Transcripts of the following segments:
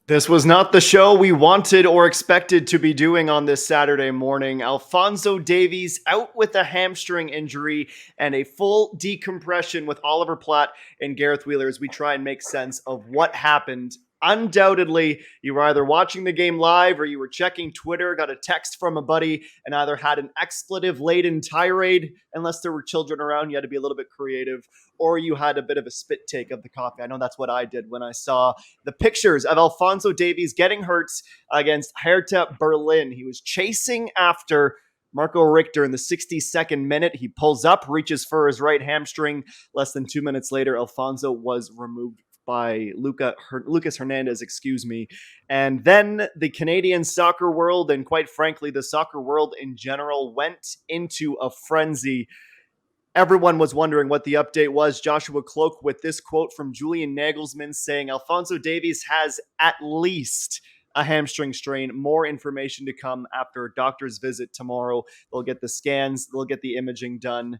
This was not the show we wanted or expected to be doing on this Saturday morning. Alphonso Davies out with a hamstring injury and a full decompression with Oliver Platt and Gareth Wheeler as we try and make sense of what happened. Undoubtedly, you were either watching the game live or you were checking Twitter, got a text from a buddy, and either had an expletive laden tirade, unless there were children around, you had to be a little bit creative, or you had a bit of a spit take of the coffee. I know that's what I did when I saw the pictures of Alphonso Davies getting hurt against Hertha Berlin. He was chasing after Marco Richter in the 62nd minute. He pulls up, reaches for his right hamstring. Less than 2 minutes later, Alphonso was removed by Lucas Hernandez, And then the Canadian soccer world, and quite frankly, the soccer world in general, went into a frenzy. Everyone was wondering what the update was. Joshua Cloak with this quote from Julian Nagelsmann saying Alphonso Davies has at least a hamstring strain. More information to come after a doctor's visit tomorrow. They'll get the scans, they'll get the imaging done.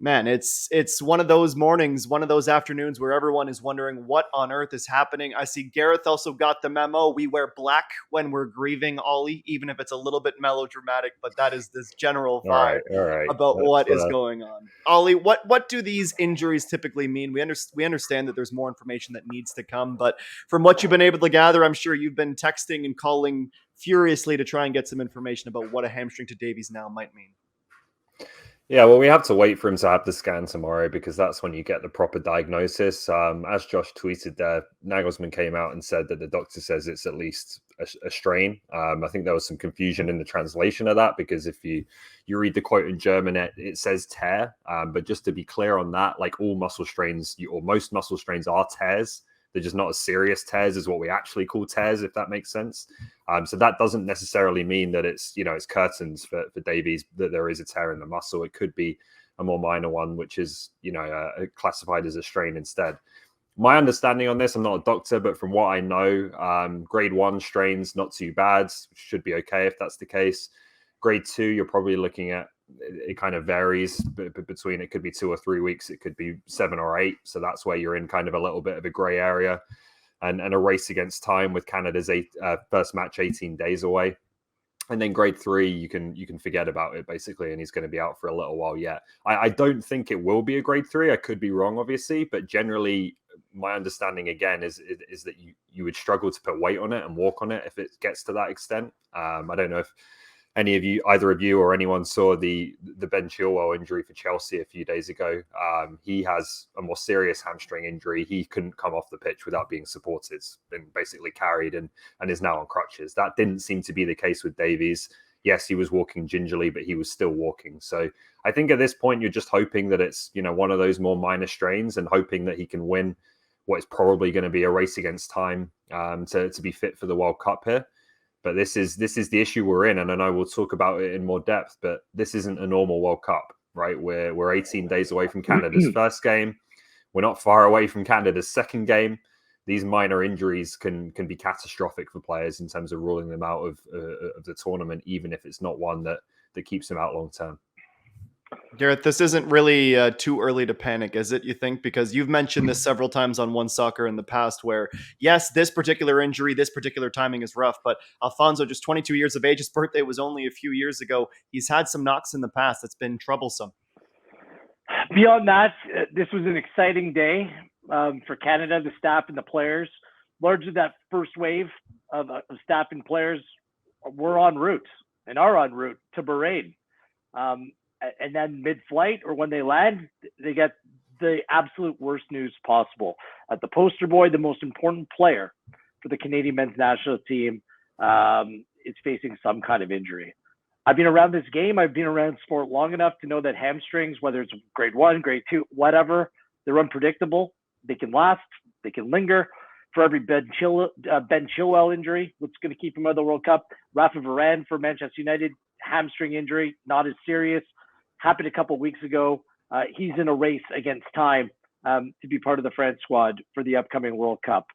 Man, it's one of those mornings, one of those afternoons where everyone is wondering what on earth is happening. I see Gareth also got the memo. We wear black when we're grieving, Ollie, even if it's a little bit melodramatic, but that is this general vibe All right. about what is going on. Ollie, what do these injuries typically mean? We understand that there's more information that needs to come, but from what you've been able to gather, I'm sure you've been texting and calling furiously to try and get some information about what a hamstring to Davies now might mean. Yeah, well, we have to wait for him to have the scan tomorrow because that's when you get the proper diagnosis. As Josh tweeted there, Nagelsmann came out and said that the doctor says it's at least a strain. I think there was some confusion in the translation of that because if you read the quote in German, it says tear. But just to be clear on that, like all muscle strains, or most muscle strains are tears. They're just not as serious tears as what we actually call tears, if that makes sense. So that doesn't necessarily mean that it's curtains for Davies, that there is a tear in the muscle. It could be a more minor one, which is classified as a strain instead. My understanding on this, I'm not a doctor, but from what I know, grade 1 strains, not too bad, should be okay if that's the case. Grade 2, you're probably looking at, it kind of varies between, it could be 2 or 3 weeks, it could be 7 or 8. So that's where you're in kind of a little bit of a gray area and a race against time with Canada's first match 18 days away. And then grade 3, you can forget about it basically, and he's going to be out for a little while yet. I don't think it will be a grade 3. I could be wrong, obviously, but generally my understanding again is that you would struggle to put weight on it and walk on it if it gets to that extent. I don't know if either of you or anyone saw the Ben Chilwell injury for Chelsea a few days ago. He has a more serious hamstring injury. He couldn't come off the pitch without being supported, been basically carried and is now on crutches. That didn't seem to be the case with Davies. Yes, he was walking gingerly, but he was still walking. So I think at this point, you're just hoping that it's, one of those more minor strains and hoping that he can win what is probably going to be a race against time to be fit for the World Cup here. But this is the issue we're in, and I know we'll talk about it in more depth, but this isn't a normal World Cup, right? We're 18 days away from Canada's first game. We're not far away from Canada's second game. These minor injuries can be catastrophic for players in terms of ruling them out of the tournament, even if it's not one that keeps them out long term. Gareth, this isn't really too early to panic, is it, you think? Because you've mentioned this several times on One Soccer in the past where, yes, this particular injury, this particular timing is rough, but Alphonso, just 22 years of age, his birthday was only a few years ago. He's had some knocks in the past that's been troublesome. Beyond that, this was an exciting day for Canada, the staff and the players. Largely that first wave of staff and players were en route and are en route to Bahrain. And then mid-flight or when they land, they get the absolute worst news possible. The poster boy, the most important player for the Canadian men's national team, is facing some kind of injury. I've been around this game. I've been around sport long enough to know that hamstrings, whether it's grade 1, grade 2, whatever, they're unpredictable. They can last. They can linger. For every Ben Chilwell injury, what's going to keep him out of the World Cup? Rafa Varane for Manchester United, hamstring injury, not as serious. Happened a couple of weeks ago. He's in a race against time to be part of the France squad for the upcoming World Cup.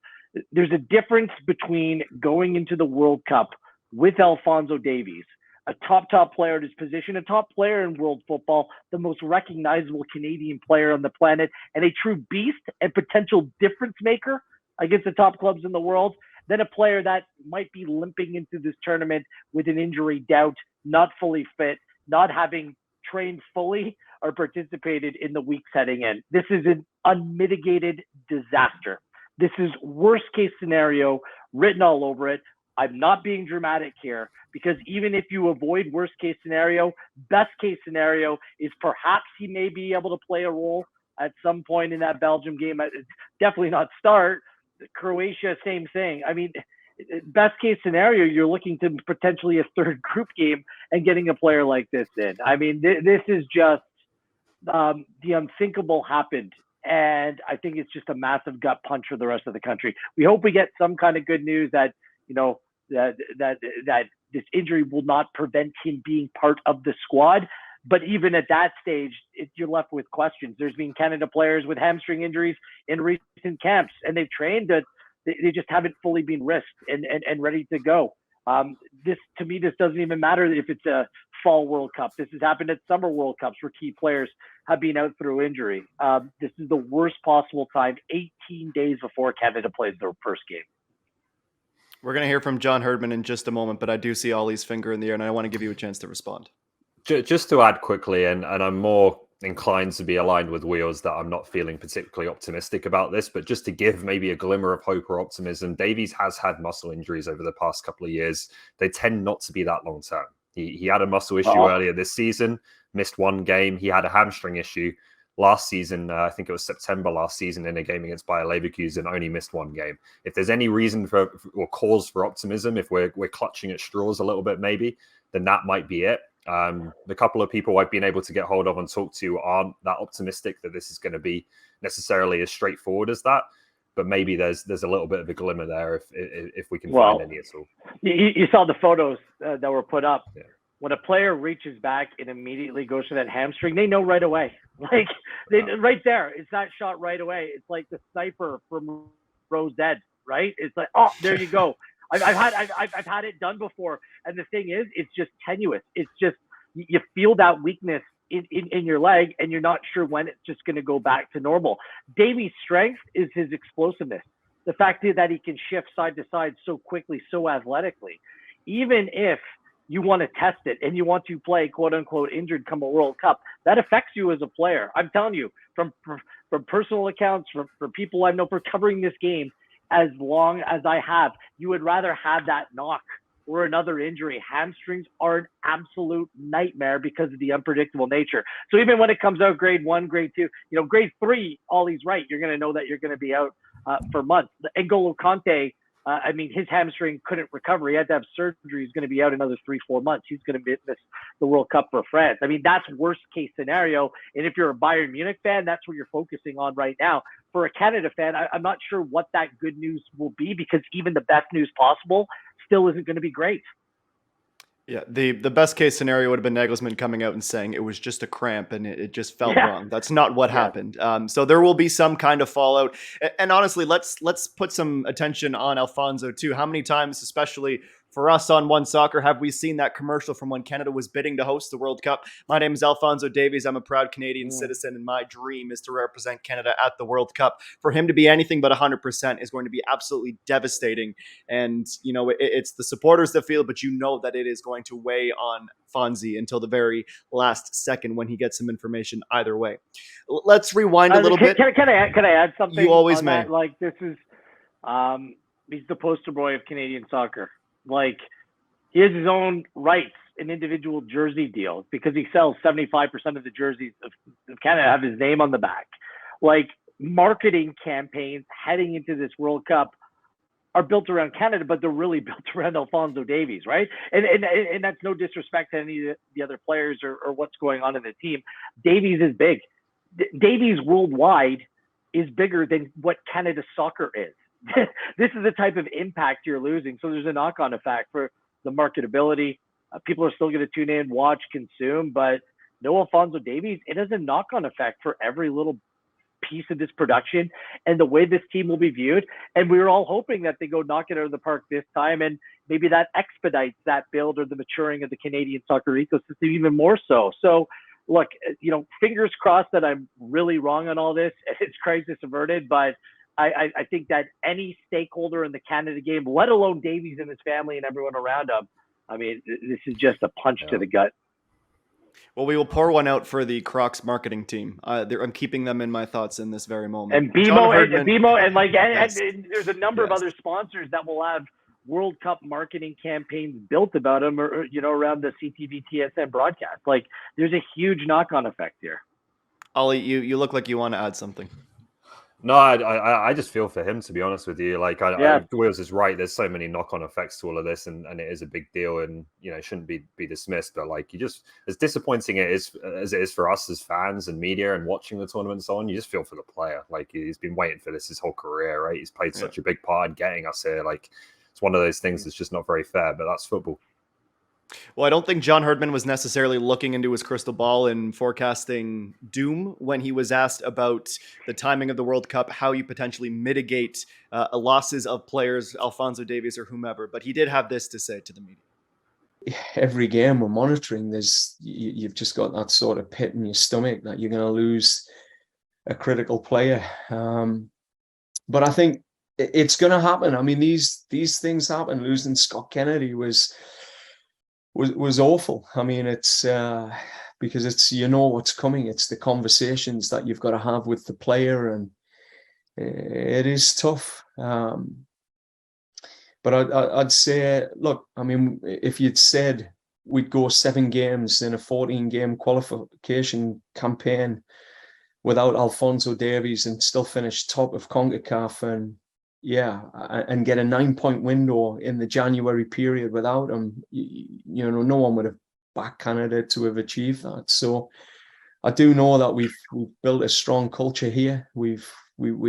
There's a difference between going into the World Cup with Alphonso Davies, a top player at his position, a top player in world football, the most recognizable Canadian player on the planet, and a true beast and potential difference maker against the top clubs in the world, than a player that might be limping into this tournament with an injury doubt, not fully fit, not having trained fully or participated in the weeks heading in. This is an unmitigated disaster. This is worst case scenario written all over it. I'm not being dramatic here, because even if you avoid worst case scenario, best case scenario is perhaps he may be able to play a role at some point in that Belgium game. Definitely not start. Croatia, same thing. I mean, best case scenario, you're looking to potentially a third group game and getting a player like this in. I mean, this is just the unthinkable happened. And I think it's just a massive gut punch for the rest of the country. We hope we get some kind of good news that, you know, that this injury will not prevent him being part of the squad. But even at that stage, you're left with questions. There's been Canada players with hamstring injuries in recent camps, and they've trained that they just haven't fully been risked and ready to go. This, to me, this doesn't even matter if it's a fall World Cup. This has happened at summer World Cups where key players have been out through injury. This is the worst possible time, 18 days before Canada plays their first game. We're going to hear from John Herdman in just a moment, but I do see Ollie's finger in the air, and I want to give you a chance to respond. Just to add quickly, and I'm more inclined to be aligned with Wheels that I'm not feeling particularly optimistic about this, but just to give maybe a glimmer of hope or optimism, Davies has had muscle injuries over the past couple of years. They tend not to be that long term. He had a muscle issue earlier this season, missed one game. He had a hamstring issue last season. I think it was September last season in a game against Bayer Leverkusen, only missed one game. If there's any reason for or cause for optimism, if we're clutching at straws a little bit maybe, then that might be it. The couple of people I've been able to get hold of and talk to aren't that optimistic that this is going to be necessarily as straightforward as that. But maybe there's a little bit of a glimmer there if we can find any at all. You saw the photos that were put up. Yeah. When a player reaches back and immediately goes for that hamstring, they know right away. Like right there, it's that shot right away. It's like the sniper from Rose Dead, right? It's like, oh, there you go. I've had it done before, and the thing is, it's just tenuous. It's just you feel that weakness in your leg, and you're not sure when it's just going to go back to normal. Davies' strength is his explosiveness. The fact that he can shift side to side so quickly, so athletically. Even if you want to test it and you want to play quote unquote injured come a World Cup, that affects you as a player. I'm telling you, from personal accounts, from people I know for covering this game, as long as I have, you would rather have that knock or another injury. Hamstrings are an absolute nightmare because of the unpredictable nature. So even when it comes out grade 1, grade 2, grade 3, Ollie's right. You're going to know that you're going to be out for months. N'Golo Kanté, his hamstring couldn't recover. He had to have surgery. He's going to be out another 3-4 months. He's going to miss the World Cup for France. That's worst case scenario. And if you're a Bayern Munich fan, that's what you're focusing on right now. For a Canada fan, I'm not sure what that good news will be, because even the best news possible still isn't going to be great. Yeah, the best case scenario would have been Nagelsmann coming out and saying it was just a cramp and it just felt wrong. That's not what happened. So there will be some kind of fallout. And honestly, let's put some attention on Alphonso too. How many times, especially for us on One Soccer, have we seen that commercial from when Canada was bidding to host the World Cup? My name is Alphonso Davies. I'm a proud Canadian citizen, and my dream is to represent Canada at the World Cup. For him to be anything but 100% is going to be absolutely devastating. And, it's the supporters that feel it, but that it is going to weigh on Fonzie until the very last second when he gets some information either way. Let's rewind a little bit. Can I add something? You always may. That? Like, this is, he's the poster boy of Canadian soccer. Like, he has his own rights in individual jersey deals because he sells 75% of the jerseys of Canada have his name on the back. Like, marketing campaigns heading into this World Cup are built around Canada, but they're really built around Alphonso Davies, right? And that's no disrespect to any of the other players or what's going on in the team. Davies is big. Davies worldwide is bigger than what Canada soccer is. This is the type of impact you're losing. So there's a knock-on effect for the marketability. People are still going to tune in, watch, consume, but no Alphonso Davies, it has a knock-on effect for every little piece of this production and the way this team will be viewed. And we were all hoping that they go knock it out of the park this time, and maybe that expedites that build or the maturing of the Canadian soccer ecosystem even more so. So look, fingers crossed that I'm really wrong on all this and it's crisis averted, but I think that any stakeholder in the Canada game, let alone Davies and his family and everyone around him, I mean, this is just a punch to the gut. Well, we will pour one out for the Crocs marketing team. I'm keeping them in my thoughts in this very moment. And BMO, and like, yes. and there's a number of other sponsors that will have World Cup marketing campaigns built about them, or around the CTV TSN broadcast. Like, there's a huge knock-on effect here. Ollie, you look like you want to add something. No, I just feel for him, to be honest with you. Like, Wheels is right. There's so many knock-on effects to all of this, and it is a big deal, and it shouldn't be dismissed. But like, as disappointing as it is for us as fans and media and watching the tournament and so on, you just feel for the player. Like, he's been waiting for this his whole career, right? He's played such a big part in getting us here. Like, it's one of those things that's just not very fair, but that's football. Well, I don't think John Herdman was necessarily looking into his crystal ball and forecasting doom when he was asked about the timing of the World Cup, how you potentially mitigate losses of players, Alphonso Davies or whomever. But he did have this to say to the media. Every game we're monitoring, you've just got that sort of pit in your stomach that you're going to lose a critical player. But I think it's going to happen. I mean, these things happen. Losing Scott Kennedy was awful. I mean, it's because it's what's coming. It's the conversations that you've got to have with the player, and it is tough. But I'd say, look, I mean, if you'd said we'd go 7 games in a 14-game qualification campaign without Alphonso Davies and still finish top of CONCACAF and get a 9-point window in the January period without him, no one would have backed Canada to have achieved that. So I do know that we've built a strong culture here. We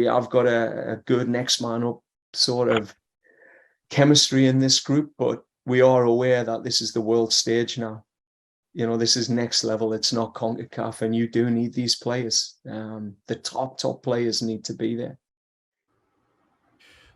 have got a good next man up sort of chemistry in this group, but we are aware that this is the world stage now. This is next level. It's not CONCACAF, and you do need these players. The top players need to be there.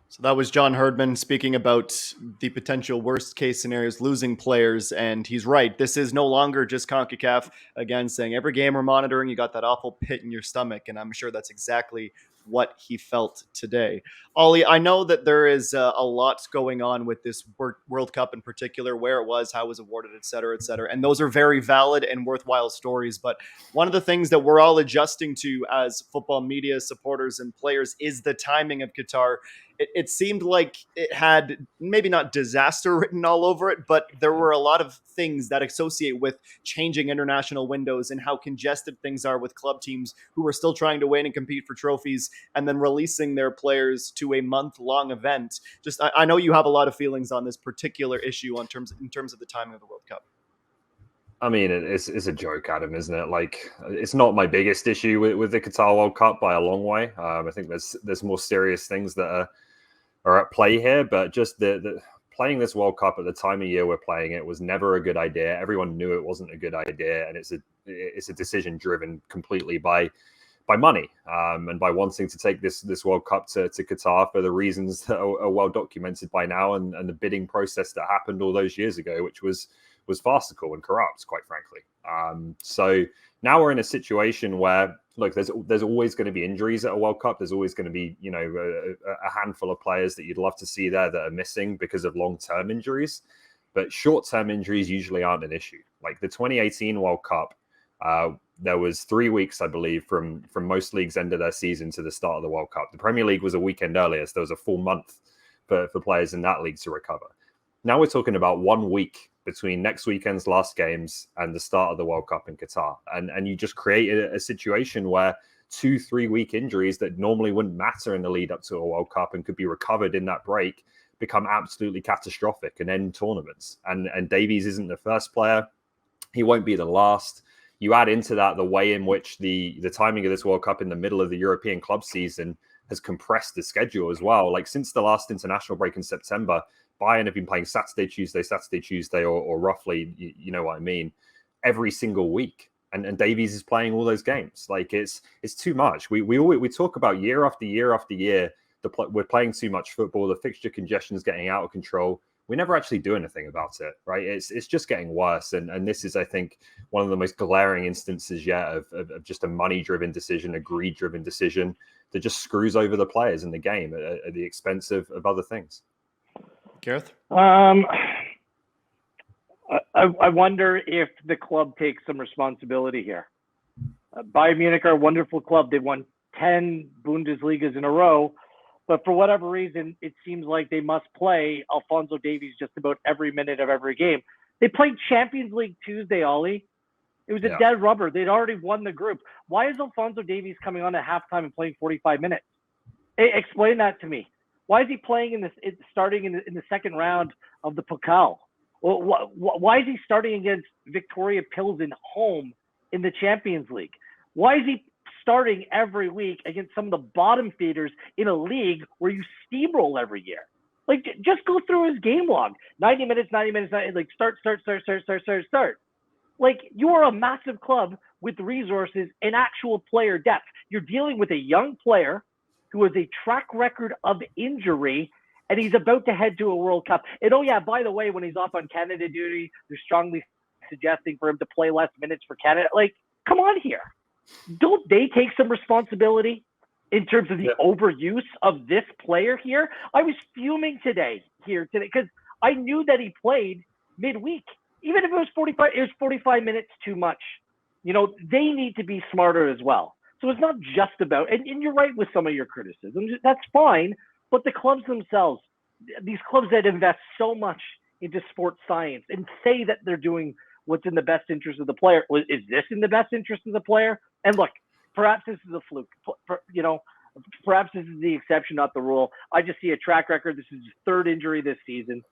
So that was John Herdman speaking about the potential worst case scenarios, losing players. And he's right. This is no longer just CONCACAF. Again, saying every game we're monitoring, you got that awful pit in your stomach. And I'm sure that's exactly what he felt today. Ollie, I know that there is a lot going on with this World Cup in particular, where it was, how it was awarded, et cetera, et cetera. And those are very valid and worthwhile stories. But one of the things that we're all adjusting to as football media supporters and players is the timing of Qatar. It seemed like it had maybe not disaster written all over it, but there were a lot of things that associate with changing international windows and how congested things are with club teams who are still trying to win and compete for trophies and then releasing their players to a month-long event. I know you have a lot of feelings on this particular issue in terms of the timing of the World Cup. I mean, it's a joke, Adam, isn't it? Like, it's not my biggest issue with the Qatar World Cup by a long way. I think there's more serious things that are at play here, but just the playing this World Cup at the time of year we're playing it was never a good idea. Everyone knew it wasn't a good idea, and it's a decision driven completely by money and by wanting to take this World Cup to Qatar for the reasons that are well documented by now, and the bidding process that happened all those years ago, which was farcical and corrupt, quite frankly. So now we're in a situation where, look, there's always going to be injuries at a World Cup. There's always going to be, a handful of players that you'd love to see there that are missing because of long-term injuries. But short-term injuries usually aren't an issue. Like the 2018 World Cup, there was 3 weeks, I believe, from most leagues' end of their season to the start of the World Cup. The Premier League was a weekend earlier, so there was a full month for players in that league to recover. Now we're talking about 1 week between next weekend's last games and the start of the World Cup in Qatar. And you just create a situation where 2-3 week injuries that normally wouldn't matter in the lead up to a World Cup and could be recovered in that break become absolutely catastrophic and end tournaments. And Davies isn't the first player. He won't be the last. You add into that the way in which the timing of this World Cup in the middle of the European club season has compressed the schedule as well. Like since the last international break in September, Bayern have been playing Saturday, Tuesday, or roughly, you know what I mean, every single week. And Davies is playing all those games. Like it's too much. We talk about year after year after year, we're playing too much football. The fixture congestion is getting out of control. We never actually do anything about it, right? It's just getting worse. And this is, I think, one of the most glaring instances yet of just a money-driven decision, a greed-driven decision that just screws over the players in the game at the expense of other things. Gareth? I wonder if the club takes some responsibility here. Bayern Munich are a wonderful club. They won 10 Bundesligas in a row, but for whatever reason, it seems like they must play Alphonso Davies just about every minute of every game. They played Champions League Tuesday, Ollie. It was a dead rubber. They'd already won the group. Why is Alphonso Davies coming on at halftime and playing 45 minutes? Explain that to me. Why is he playing starting in the second round of the Pokal? Well, why is he starting against Victoria Pilsen home in the Champions League? Why is he starting every week against some of the bottom feeders in a league where you steamroll every year? Like, just go through his game log. 90 minutes, like start. Like, you are a massive club with resources and actual player depth. You're dealing with a young player who has a track record of injury, and he's about to head to a World Cup. And oh yeah, by the way, when he's off on Canada duty, they're strongly suggesting for him to play less minutes for Canada. Like, come on here. Don't they take some responsibility in terms of the overuse of this player here? I was fuming today because I knew that he played midweek. Even if it was 45, it was 45 minutes too much. You know, they need to be smarter as well. So it's not just about, and you're right with some of your criticisms. That's fine. But the clubs themselves, these clubs that invest so much into sports science and say that they're doing what's in the best interest of the player, is this in the best interest of the player? And look, perhaps this is a fluke. You know, perhaps this is the exception, not the rule. I just see a track record. This is his third injury this season.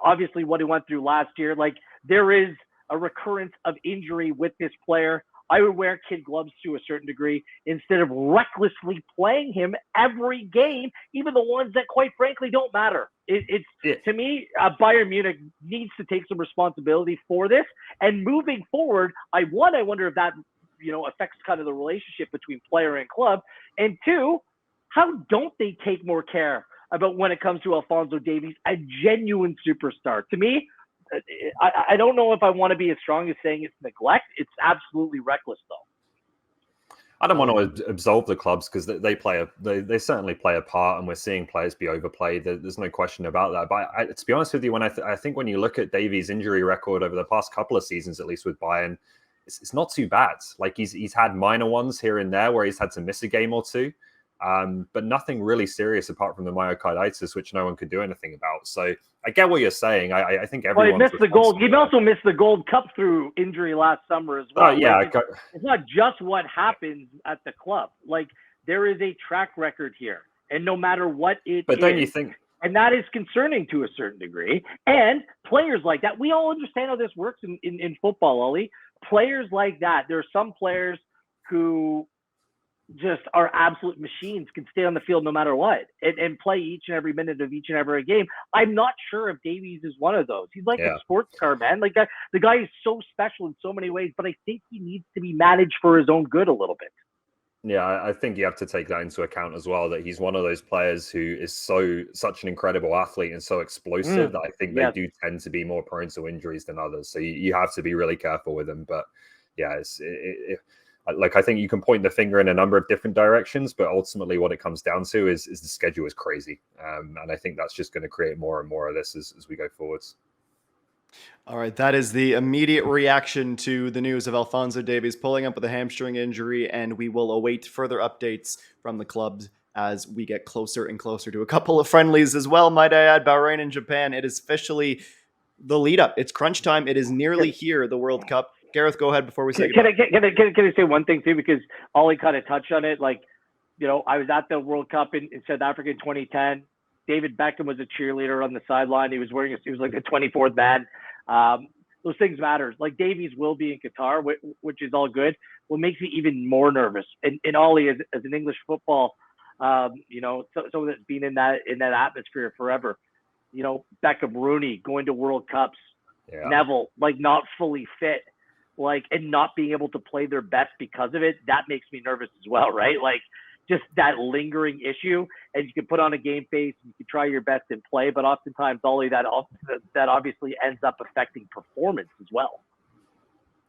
Obviously, what he went through last year, like, there is a recurrence of injury with this player. I would wear kid gloves to a certain degree instead of recklessly playing him every game, even the ones that, quite frankly, don't matter. To me, Bayern Munich needs to take some responsibility for this. And moving forward, I wonder if that, you know, affects kind of the relationship between player and club. And two, how don't they take more care about when it comes to Alphonso Davies, a genuine superstar? To me, I don't know if I want to be as strong as saying it's neglect. It's absolutely reckless, though. I don't want to absolve the clubs because they certainly play a part, and we're seeing players be overplayed. There's no question about that. But to be honest with you, I think when you look at Davies' injury record over the past couple of seasons, at least with Bayern, it's not too bad. Like, he's had minor ones here and there where he's had to miss a game or two. But nothing really serious apart from the myocarditis, which no one could do anything about. So I get what you're saying. I think everyone. Well, he missed the gold. He also missed the Gold Cup through injury last summer as well. It's not just what happens at the club. Like, there is a track record here, and no matter what but don't you think? And that is concerning to a certain degree. And players like that, we all understand how this works in football, Ollie. Players like that, there are some players who just are absolute machines, can stay on the field no matter what and play each and every minute of each and every game. I'm not sure if Davies is one of those. He's like a sports car, man. Like, that, the guy is so special in so many ways, but I think he needs to be managed for his own good a little bit. Yeah, I think you have to take that into account as well, that he's one of those players who is such an incredible athlete and so explosive that I think they do tend to be more prone to injuries than others. So you have to be really careful with him. But yeah, I think you can point the finger in a number of different directions, but ultimately what it comes down to is the schedule is crazy. And I think that's just going to create more and more of this as we go forwards. All right, that is the immediate reaction to the news of Alphonso Davies pulling up with a hamstring injury, and we will await further updates from the clubs as we get closer and closer to a couple of friendlies as well. Might I add, Bahrain and Japan, it is officially the lead up. It's crunch time. It is nearly here, the World Cup. Gareth, go ahead before we say goodbye. Can I say one thing too? Because Ollie kind of touched on it. Like, you know, I was at the World Cup in South Africa in 2010. David Beckham was a cheerleader on the sideline. He was like a 24th man. Those things matter. Like, Davies will be in Qatar, which is all good. What makes me even more nervous, and Ollie, as an English football, you know, someone that's been in that atmosphere forever. You know, Beckham, Rooney going to World Cups, Neville, like, not fully fit, like, and not being able to play their best because of it. That makes me nervous as well, right? Like, just that lingering issue, and you can put on a game face, you can try your best and play, but oftentimes, Ollie, that obviously ends up affecting performance as well.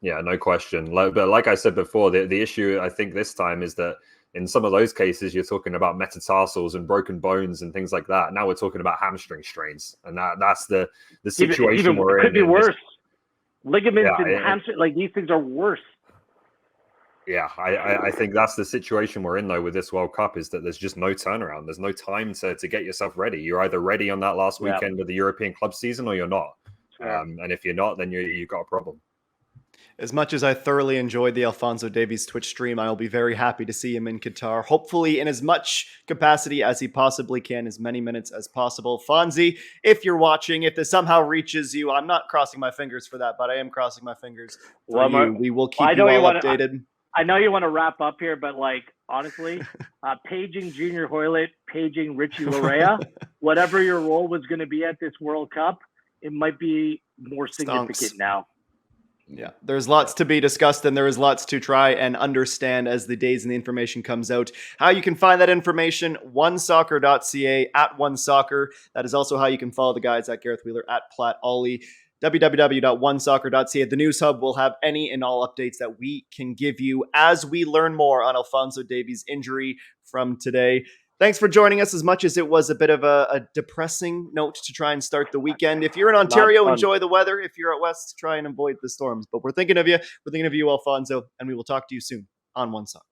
Yeah, no question. But like I said before, the issue I think this time is that in some of those cases, you're talking about metatarsals and broken bones and things like that. Now we're talking about hamstring strains, and that's the situation we're in. It could be worse. Ligaments Yeah, and hamstring, like these things are worse. Yeah, I think that's the situation we're in, though, with this World Cup, is that there's just no turnaround. There's no time to get yourself ready. You're either ready on that last weekend of the European club season or you're not. And if you're not, then you've got a problem. As much as I thoroughly enjoyed the Alphonso Davies Twitch stream, I'll be very happy to see him in Qatar, hopefully in as much capacity as he possibly can, as many minutes as possible. Fonzie, if you're watching, if this somehow reaches you, I'm not crossing my fingers for that, but I am crossing my fingers for you. We will keep you all updated. I know you want to wrap up here, but like, honestly, paging Junior Hoylett, paging Richie Larea, whatever your role was going to be at this World Cup, it might be more significant now. Yeah, there's lots to be discussed, and there is lots to try and understand as the days and the information comes out. How you can find that information, onesoccer.ca, at onesoccer. That is also how you can follow the guys at Gareth Wheeler, at Platt Ollie. www.onesoccer.ca. The News Hub will have any and all updates that we can give you as we learn more on Alphonso Davies' injury from today. Thanks for joining us, as much as it was a bit of a depressing note to try and start the weekend. If you're in Ontario, enjoy the weather. If you're out west, try and avoid the storms. But we're thinking of you. We're thinking of you, Alphonso, and we will talk to you soon on One Soccer.